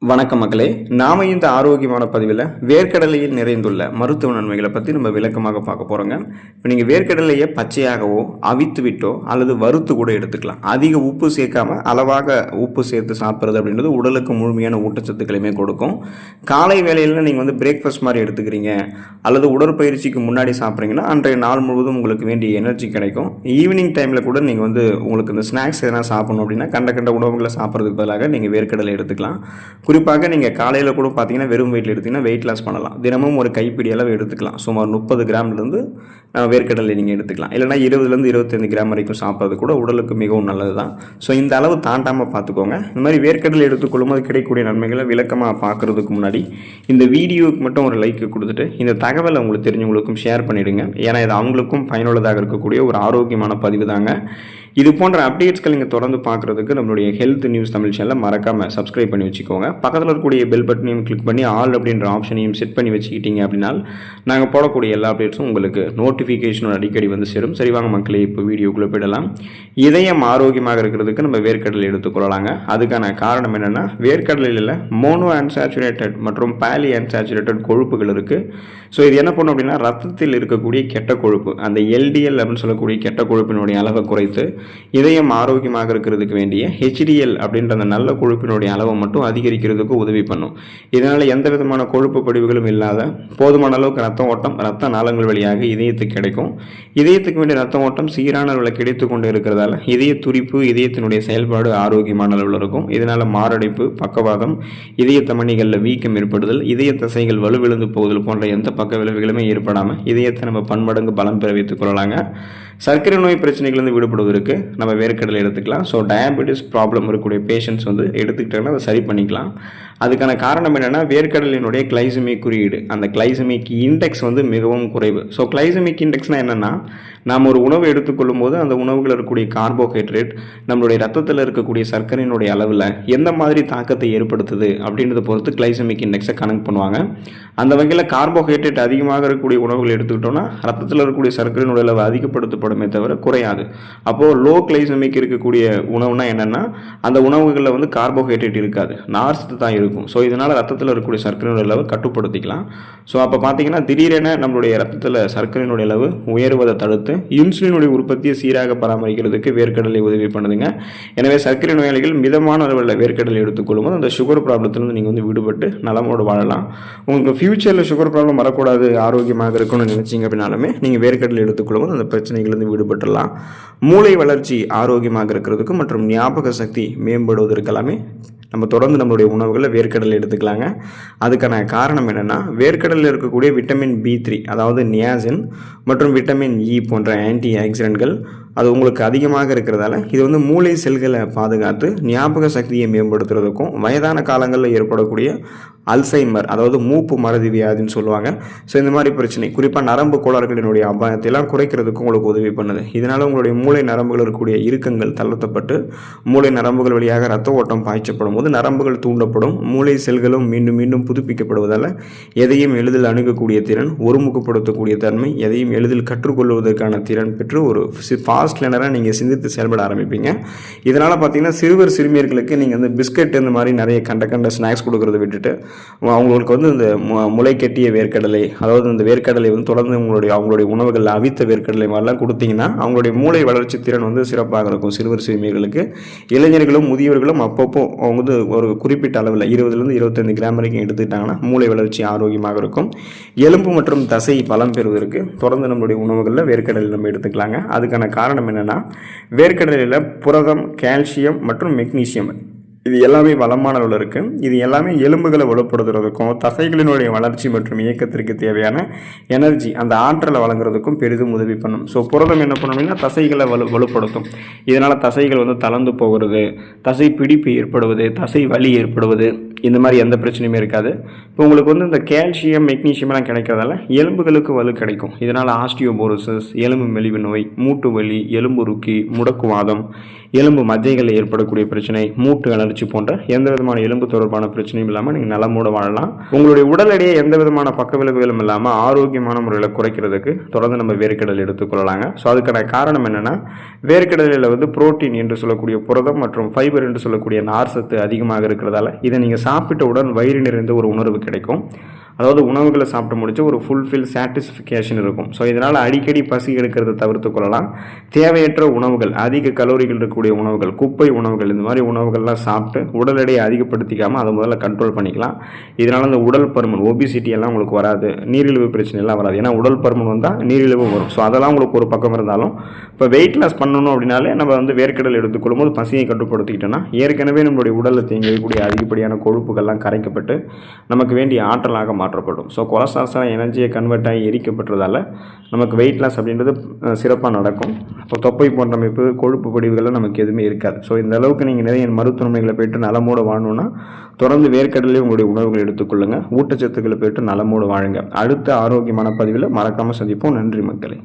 வணக்கம் மக்களே, நாம இந்த ஆரோக்கியமான பதிவில் வேர்க்கடலையில் நிறைந்துள்ள மருத்துவ நன்மைகளை பற்றி நம்ம விளக்கமாக பார்க்க போகிறோங்க. இப்போ நீங்கள் வேர்க்கடலையை பச்சையாகவோ அவித்து விட்டோ அல்லது வறுத்து கூட எடுத்துக்கலாம். அதிக உப்பு சேர்க்காம அளவாக உப்பு சேர்த்து சாப்பிட்றது அப்படின்றது உடலுக்கு முழுமையான ஊட்டச்சத்துக்களையுமே கொடுக்கும். காலை வேளையில் நீங்கள் பிரேக்ஃபாஸ்ட் மாதிரி எடுத்துக்கிறீங்க அல்லது உடற்பயிற்சிக்கு முன்னாடி சாப்பிட்றீங்கன்னா அன்றைய நாள் முழுவதும் உங்களுக்கு வேண்டிய எனர்ஜி கிடைக்கும். ஈவினிங் டைமில் கூட நீங்கள் உங்களுக்கு இந்த ஸ்நாக்ஸ் எதனா சாப்பிடணும் அப்படின்னா கண்ட உணவுகளை சாப்பிட்றதுக்கு பதிலாக நீங்கள் வேர்க்கடலை எடுத்துக்கலாம். குறிப்பாக நீங்கள் காலையில் கூட பார்த்தீங்கன்னா வெறும் வெயிட்டில் எடுத்திங்கன்னா வெயிட் லாஸ் பண்ணலாம். தினமும் ஒரு கைப்பிடி அளவு எடுத்துக்கலாம். சுமார் 30 கிராம்லேருந்து வேர்க்கடலை நீங்கள் எடுத்துக்கலாம். இல்லைனா 20லேருந்து 25 கிராம் வரைக்கும் சாப்பிட்றது கூட உடலுக்கு மிகவும் நல்லது தான். ஸோ இந்த அளவு தாண்டாமல் பார்த்துக்கோங்க. இந்த மாதிரி வேர்க்கடலை எடுத்துக்கொள்ளும்போது கிடைக்கக்கூடிய நன்மைகளை விளக்கமாக பார்க்குறதுக்கு முன்னாடி இந்த வீடியோவுக்கு மட்டும் ஒரு லைக் கொடுத்துட்டு இந்த தகவலை உங்களுக்கு தெரிஞ்சவங்களுக்கும் ஷேர் பண்ணிவிடுங்க. ஏன்னா இது அவங்களுக்கும் பயனுள்ளதாக இருக்கக்கூடிய ஒரு ஆரோக்கியமான பதிவு தாங்க. இது போன்ற அப்டேட்ஸ்கள் நீங்கள் தொடர்ந்து பார்க்குறதுக்கு நம்மளுடைய ஹெல்த் நியூஸ் தமிழ் சேனலை மறக்காமல் சப்ஸ்கிரைப் பண்ணி வச்சுக்கோங்க. பக்கத்தில் இருக்கக்கூடிய பெல் பட்டனையும் கிளிக் பண்ணி ஆல் அப்படின்ற ஆப்ஷனையும் செட் பண்ணி வச்சுக்கிட்டீங்க அப்படின்னா நாங்கள் போடக்கூடிய எல்லா அப்டேட்ஸும் உங்களுக்கு நோட்டிஃபிகேஷன் அடிக்கடி சேரும். சரி வாங்க மக்களே, இப்போ வீடியோக்குள்ளே போயிடலாம். இதயம் ஆரோக்கியமாக இருக்கிறதுக்கு நம்ம வேர்க்கடலை எடுத்துக்கொள்ளலாங்க. அதுக்கான காரணம் என்னென்னா, வேர்க்கடலையில் மோனோ அன்சாச்சுரேட்டட் மற்றும் பாலி அன்சாச்சுரேட்டட் கொழுப்புகள் இருக்குது. ஸோ இது என்ன பண்ணும் அப்படின்னா, ரத்தத்தில் இருக்கக்கூடிய கெட்ட கொழுப்பு, அந்த எல்டிஎல் அப்படின்னு சொல்லக்கூடிய கெட்ட கொழுப்பினுடைய அளவை குறைத்து இதயம் ஆரோக்கியமாக இருக்கிறதுக்கு வேண்டிய HDL அப்படின்ற அந்த நல்ல கொழுப்பினுடைய அளவை மட்டும் அதிகரிக்கிறதுக்கு உதவி பண்ணும். இதனால் எந்த விதமான கொழுப்பு படிவுகளும் இல்லாத போதுமான அளவுக்கு ரத்த ஓட்டம் ரத்த நாளங்கள் வழியாக இதயத்துக்கு கிடைக்கும். இதயத்துக்கு வேண்டிய ரத்த ஓட்டம் சீரான அளவில் கிடைத்து கொண்டு இருக்கிறதால இதய துடிப்பு, இதயத்தினுடைய செயல்பாடு ஆரோக்கியமான அளவில் இருக்கும். இதனால் மாரடைப்பு, பக்கவாதம், இதய தமனிகளில் வீக்கம் ஏற்படுதல், இதய தசைகள் வலுவிழந்து போகுதல் போன்ற எந்த பக்க விளைவுகளுமே ஏற்படாமல் இதயத்தை நம்ம பன்மடங்கு பலம் பெற வைத்துக் கொள்ளலாங்க. சர்க்கரை நோய் பிரச்சனைகளிலிருந்து விடுபடுவதற்கு நம்ம வேர்க்கடலை எடுத்துக்கலாம். ஸோ டயபெட்டிஸ் ப்ராப்ளம் இருக்கக்கூடிய பேஷண்ட்ஸ் எடுத்துக்கிட்டாங்கன்னா அதை சரி பண்ணிக்கலாம். அதுக்கான காரணம் என்னென்னா, வேர்க்கடலினுடைய கிளைசமிக் குறியீடு, அந்த கிளைசமிக் இண்டெக்ஸ் மிகவும் குறைவு. ஸோ கிளைசமிக் இண்டெக்ஸ்னால் என்னென்னா, நாம் ஒரு உணவு எடுத்துக்கொள்ளும் போது அந்த உணவுகள் இருக்கக்கூடிய கார்போஹைட்ரேட் நம்மளுடைய ரத்தத்தில் இருக்கக்கூடிய சர்க்கரையினுடைய அளவில் எந்த மாதிரி தாக்கத்தை ஏற்படுத்துது அப்படின்றத பொறுத்து கிளைசமிக் இண்டெக்ஸை கணக்கு பண்ணுவாங்க. அந்த வகையில் கார்போஹைட்ரேட் அதிகமாக இருக்கக்கூடிய உணவுகள் எடுத்துக்கிட்டோம்னா ரத்தத்தில் இருக்கக்கூடிய சர்க்கரையினுடைய அளவு அதிகப்படுத்தப்படுமே தவிர குறையாது. அப்போது லோ கிளைசமிக் இருக்கக்கூடிய உணவுனா என்னென்னா, அந்த உணவுகளில் கார்போஹைட்ரேட் இருக்காது, நார்சத்து தான் இருக்கும். ஸோ இதனால் ரத்தத்தில் இருக்கக்கூடிய சர்க்கரையினுடைய அளவு கட்டுப்படுத்திக்கலாம். ஸோ அப்போ பார்த்தீங்கன்னா, திடீரென நம்மளுடைய ரத்தத்தில் சர்க்கரையினுடைய அளவு உயர்வதை தடுத்து இன்சுலினுடைய உற்பத்தியை சீராக பராமரிக்கிறதுக்கு வேர்க்கடலை உதவி பண்ணுதுங்க. எனவே சர்க்கரை நோயாளிகள் மிதமான அளவில் வேர்க்கடலை எடுத்துக்கொள்ளும் போது அந்த சுகர் ப்ராப்ளத்திலிருந்து நீங்கள் விடுபட்டு நலமோடு வாழலாம். உங்களுக்கு ஃபியூச்சரில் சுகர் ப்ராப்ளம் வரக்கூடாது, ஆரோக்கியமாக இருக்கணும்னு நினச்சிங்க அப்படின்னாலுமே நீங்கள் வேர்க்கடலை எடுத்துக்கொள்ளும் போது அந்த பிரச்சனைகளிலிருந்து விடுபட்டுடலாம். மூளை வளர்ச்சி ஆரோக்கியமாக இருக்கிறதுக்கு மற்றும் ஞாபக சக்தி மேம்படுவதற்கு எல்லாமே நம்ம தொடர்ந்து நம்மளுடைய உணவுகளில் வேர்க்கடலை எடுத்துக்கலாங்க. அதுக்கான காரணம் என்னென்னா, வேர்க்கடலில் இருக்கக்கூடிய விட்டமின் B3 அதாவது நியாசின் மற்றும் விட்டமின் E போன்ற ஆன்டி ஆக்சிடென்ட்கள் அது உங்களுக்கு அதிகமாக இருக்கிறதால இது மூளை செல்களை பாதுகாத்து ஞாபக சக்தியை மேம்படுத்துறதுக்கும் வயதான காலங்களில் ஏற்படக்கூடிய அல்சைமர் அதாவது மூப்பு மறதி வியாதின்னு சொல்லுவாங்க. ஸோ இந்த மாதிரி பிரச்சனை குறிப்பாக நரம்பு கோளாறுகளினுடைய அபாயத்தையெல்லாம் குறைக்கிறதுக்கும் உங்களுக்கு உதவி பண்ணுது. இதனால் உங்களுடைய மூளை நரம்புகள் இருக்கக்கூடிய இறுக்கங்கள் தளர்த்தப்பட்டு மூளை நரம்புகள் வழியாக ரத்த ஓட்டம் பாய்ச்சப்படும் போது நரம்புகள் தூண்டப்படும், மூளை செல்களும் மீண்டும் மீண்டும் புதுப்பிக்கப்படுவதால் எதையும் எளிதில் அணுகக்கூடிய திறன், ஒருமுகப்படுத்தக்கூடிய தன்மை, எதையும் எளிதில் கற்றுக்கொள்வதற்கான திறன் பெற்று ஒரு ஃபாஸ்ட் லேர்னராக நீங்கள் சிந்தித்து செயல்பட ஆரம்பிப்பீங்க. இதனால் பார்த்தீங்கன்னா, சிறுவர் சிறுமியர்களுக்கு நீங்கள் பிஸ்கட் இந்த மாதிரி நிறைய கண்ட ஸ்நாக்ஸ் கொடுக்கறத விட்டுட்டு அவங்களுக்கு இந்த முளை கட்டிய வேர்க்கடலை அதாவது இந்த வேர்க்கடலை தொடர்ந்து அவங்களுடைய உணவுகளில் அவித்த வேர்க்கடலை மாதிரிலாம் கொடுத்தீங்கன்னா அவங்களுடைய மூளை வளர்ச்சி திறன் சிறப்பாக இருக்கும். சிறுவர் சிறுமியர்களுக்கு, இளைஞர்களும் முதியவர்களும் அப்பப்போ அவங்க ஒரு குறிப்பிட்ட அளவில் 20லேருந்து 25 கிராம் வரைக்கும் எடுத்துக்கிட்டாங்கன்னா மூளை வளர்ச்சி ஆரோக்கியமாக இருக்கும். எலும்பு மற்றும் தசை பலம் பெறுவதற்கு தொடர்ந்து நம்மளுடைய உணவுகளில் வேர்க்கடலை நம்ம எடுத்துக்கலாங்க. அதுக்கான காரணம் என்னென்னா, வேர்க்கடலையில் புரதம், கால்சியம் மற்றும் மெக்னீசியம் இது எல்லாமே வளமான அளவில் இருக்குது. இது எல்லாமே எலும்புகளை வலுப்படுத்துறதுக்கும் தசைகளினுடைய வளர்ச்சி மற்றும் இயக்கத்திற்கு தேவையான எனர்ஜி அந்த ஆற்றலை வழங்குறதுக்கும் பெரிதும் உதவி பண்ணும். ஸோ புரதம் என்ன பண்ணணும்னா தசைகளை வலுப்படுத்தும். இதனால் தசைகள் தளர்ந்து போகிறது, தசை பிடிப்பு ஏற்படுவது, தசை வலி ஏற்படுவது, இந்த மாதிரி எந்த பிரச்சனையுமே இருக்காது. இப்போ உங்களுக்கு இந்த கால்சியம் மெக்னீசியம்லாம் கிடைக்கிறதால எலும்புகளுக்கு வலு கிடைக்கும். இதனால் ஆஸ்டியோபோரோசிஸ், எலும்பு மெலிவு நோய், மூட்டு வலி, எலும்புருக்கி, முடக்குவாதம் எலும்பு மஜ்ஜைகளில் ஏற்படக்கூடிய பிரச்சனை, மூட்டு அலர்ச்சி போன்ற எந்த விதமான எலும்பு தொடர்பான பிரச்சனையும் இல்லாமல் நீங்கள் நலமோடு வாழலாம். உங்களுடைய உடல் எடையை எந்த விதமான பக்க விளைவுகளும் இல்லாமல் ஆரோக்கியமான முறையில் குறைக்கிறதுக்கு தொடர்ந்து நம்ம வேர்க்கடலை எடுத்துக்கொள்ளலாங்க. ஸோ அதுக்கான காரணம் என்னென்னா, வேர்க்கடலையில் வந்து புரோட்டீன் என்று சொல்லக்கூடிய புரதம் மற்றும் ஃபைபர் என்று சொல்லக்கூடிய நார் சத்து அதிகமாக இருக்கிறதால இதை நீங்கள் சாப்பிட்டவுடன் வயிறு நிறைந்த ஒரு உணர்வு கிடைக்கும். அதாவது உணவுகளை சாப்பிட்டு முடிச்சு ஒரு ஃபுல்ஃபில் சாட்டிஸ்ஃபிகேஷன் இருக்கும். ஸோ இதனால் அடிக்கடி பசி எடுக்கிறத தவிர்த்து கொள்ளலாம். தேவையற்ற உணவுகள், அதிக கலோரிகள் இருக்கக்கூடிய உணவுகள், குப்பை உணவுகள், இந்த மாதிரி உணவுகள்லாம் சாப்பிட்டு உடல் எடையை அதிகப்படுத்திக்காமல் அதை முதல்ல கண்ட்ரோல் பண்ணிக்கலாம். இதனால் அந்த உடல் பருமன், ஒபிசிட்டி எல்லாம் உங்களுக்கு வராது, நீரிழிவு பிரச்சனை எல்லாம் வராது. ஏன்னா உடல் பருமன் வந்தால் நீரிழிவு வரும். ஸோ அதெல்லாம் உங்களுக்கு ஒரு பக்கம் இருந்தாலும் இப்போ வெயிட் லாஸ் பண்ணணும் அப்படின்னாலே நம்ம வந்து வேர்க்கடலை எடுத்துக்கொள்ளும் போது பசியை கட்டுப்படுத்திக்கிட்டோன்னா ஏற்கனவே நம்மளுடைய உடலில் தேங்கக்கூடிய அதிகப்படியான கொழுப்புகள்லாம் கரைக்கப்பட்டு நமக்கு வேண்டிய ஆற்றலாக மாற்றப்படும். ஸோ கொலஸ்ட்ரால் எனர்ஜியை கன்வெர்ட் ஆகி எரிக்கப்பட்டுறதால நமக்கு வெயிட் லாஸ் அப்படின்றது சிறப்பாக நடக்கும். இப்போ தொப்பை போன்ற அமைப்பு, கொழுப்பு படிவுகள்லாம் நமக்கு எதுவுமே இருக்காது. ஸோ இந்த அளவுக்கு நீங்கள் நிறைய மருத்துவமனைகளை போய்ட்டு நலமோடு வாழணும்னா தொடர்ந்து வேர்க்கடலையும் உங்களுடைய உணவுகளை எடுத்துக்கொள்ளுங்கள். ஊட்டச்சத்துக்களை போய்ட்டு நலமோடு வாழுங்க. அடுத்த ஆரோக்கியமான பதிவில் மறக்காமல் சந்திப்போம். நன்றி மக்களே.